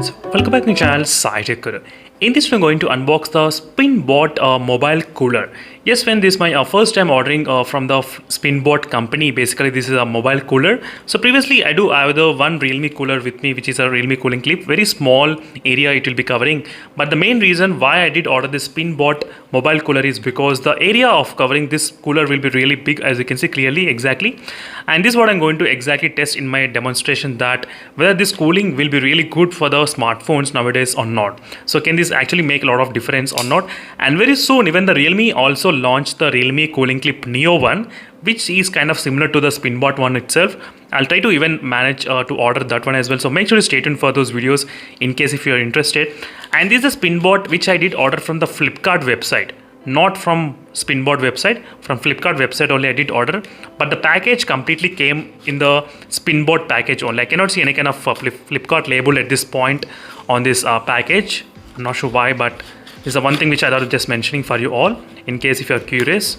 friends, welcome back to my channel Sai Tech Guru. In this video, I'm going to unbox the Spinbot mobile cooler. Yes, when this is my first time ordering from the Spinbot company. Basically, this is a mobile cooler. So previously, I have the one Realme cooler with me, which is a Realme cooling clip. Very small area it will be covering. But the main reason why I did order this Spinbot mobile cooler is because the area of covering this cooler will be really big, as you can see clearly, exactly. And this is what I'm going to exactly test in my demonstration, that whether this cooling will be really good for the smartphones nowadays or not. So can this actually make a lot of difference or not? And very soon, even the Realme also launched the Realme cooling clip Neo one, which is kind of similar to the Spinbot one itself. I'll try to even manage to order that one as well. So make sure to stay tuned for those videos in case if you're interested. And this is the Spinbot which I did order from the Flipkart website. Not from Spinbot website, from Flipkart website only I did order, but the package completely came in the Spinbot package only. I cannot see any kind of Flipkart label at this point on this package. I'm not sure why, but this is the one thing which I thought of just mentioning for you all in case if you're curious.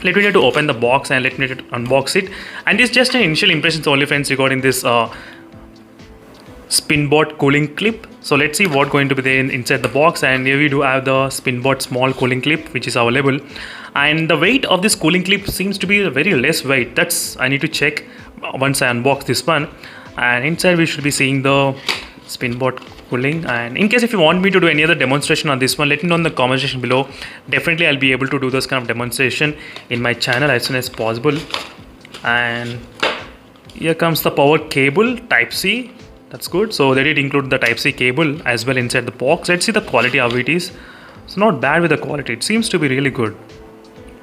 Let me try to open the box and let me try to unbox it. And this is just an initial impressions only, friends, regarding this Spinbot cooling clip. So let's see what's going to be there inside the box. And here we do have the Spinbot small cooling clip which is available, and the weight of this cooling clip seems to be a very less weight. That's I need to check once I unbox this one. And inside we should be seeing the Spinbot cooling. And in case if you want me to do any other demonstration on this one, let me know in the comment section below. Definitely I'll be able to do this kind of demonstration in my channel as soon as possible. And here comes the power cable, type C. That's good. So they did include the type C cable as well inside the box. Let's see the quality how it is. It's not bad with the quality. It seems to be really good.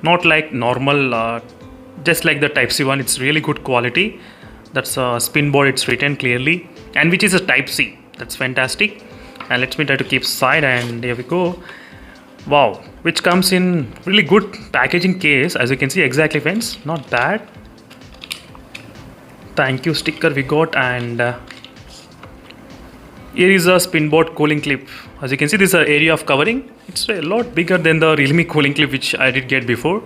Not like normal, just like the type C one. It's really good quality. That's a Spinbot, it's written clearly, and which is a type C. That's fantastic. And let me try to keep side, and here we go. Wow, which comes in really good packaging case, as you can see, exactly, friends. Not bad. Thank you sticker we got. And here is a Spinbot cooling clip. As you can see, this is an area of covering. It's a lot bigger than the Realme cooling clip which I did get before.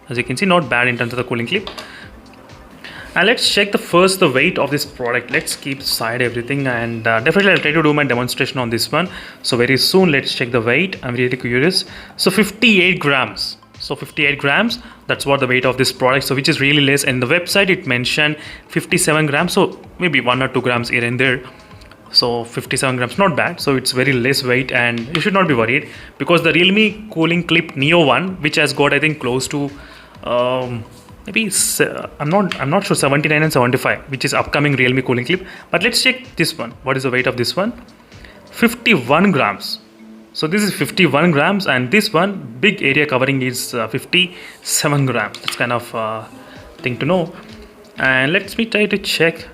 As you can see, not bad in terms of the cooling clip. And let's check the weight of this product. Let's keep aside everything, and definitely I'll try to do my demonstration on this one. So very soon, let's check the weight. I'm really curious. So 58 grams. So 58 grams, that's what the weight of this product, so which is really less. And the website it mentioned 57 grams, so maybe 1 or 2 grams here and there. So 57 grams, not bad. So it's very less weight, and you should not be worried, because the Realme cooling clip Neo one, which has got I think close to maybe I'm not sure 79 and 75, which is upcoming Realme cooling clip. But let's check this one. What is the weight of this one? 51 grams. So this is 51 grams, and this one big area covering is 57 grams. That's kind of thing to know. And let me try to check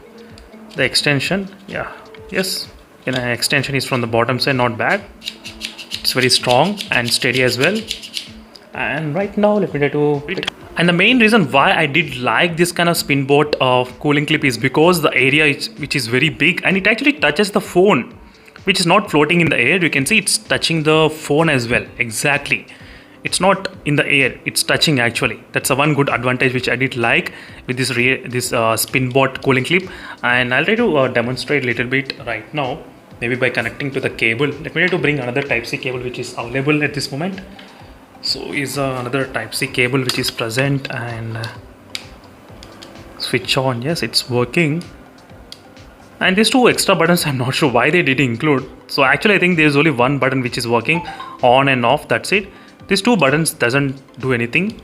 the extension. Yeah. Yes, extension is from the bottom side, not bad. It's very strong and steady as well. And right now, let me try to it. And the main reason why I did like this kind of Spinbot cooling clip is because the area which is very big, and it actually touches the phone, which is not floating in the air. You can see it's touching the phone as well. Exactly. It's not in the air, it's touching actually. That's a one good advantage which I did like with this Spinbot cooling clip. And I'll try to demonstrate a little bit right now, maybe by connecting to the cable. Let me try to bring another type C cable which is available at this moment. So is another type C cable which is present, and switch on. Yes, it's working. And these two extra buttons, I'm not sure why they did include. So actually I think there's only one button which is working on and off, that's it. These two buttons doesn't do anything.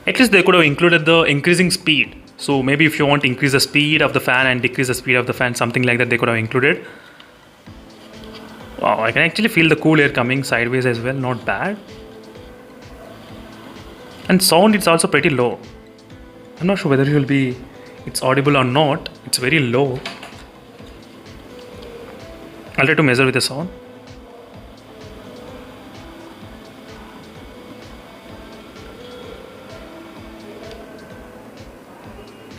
At least they could have included the increasing speed. So maybe if you want to increase the speed of the fan and decrease the speed of the fan, something like that they could have included. Wow, I can actually feel the cool air coming sideways as well, not bad. And sound, it's also pretty low. I'm not sure whether it's audible or not. It's very low. I'll try to measure with the sound.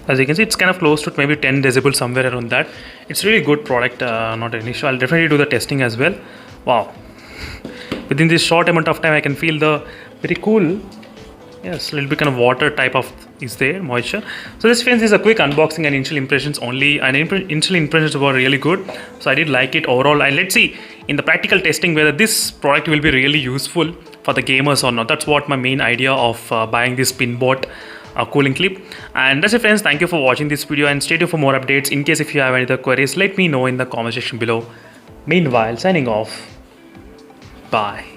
As you can see, it's kind of close to maybe 10 decibels, somewhere around that. It's really good product, not an issue. I'll definitely do the testing as well. Wow. Within this short amount of time, I can feel the very cool Yes, a little bit kind of water type of is there, moisture. So this friends is a quick unboxing and initial impressions only, and initial impressions were really good. So I did like it overall, and let's see in the practical testing whether this product will be really useful for the gamers or not. That's what my main idea of buying this Pinbot cooling clip. And that's it friends, thank you for watching this video and stay tuned for more updates. In case if you have any other queries, let me know in the comment section below. Meanwhile, signing off. Bye.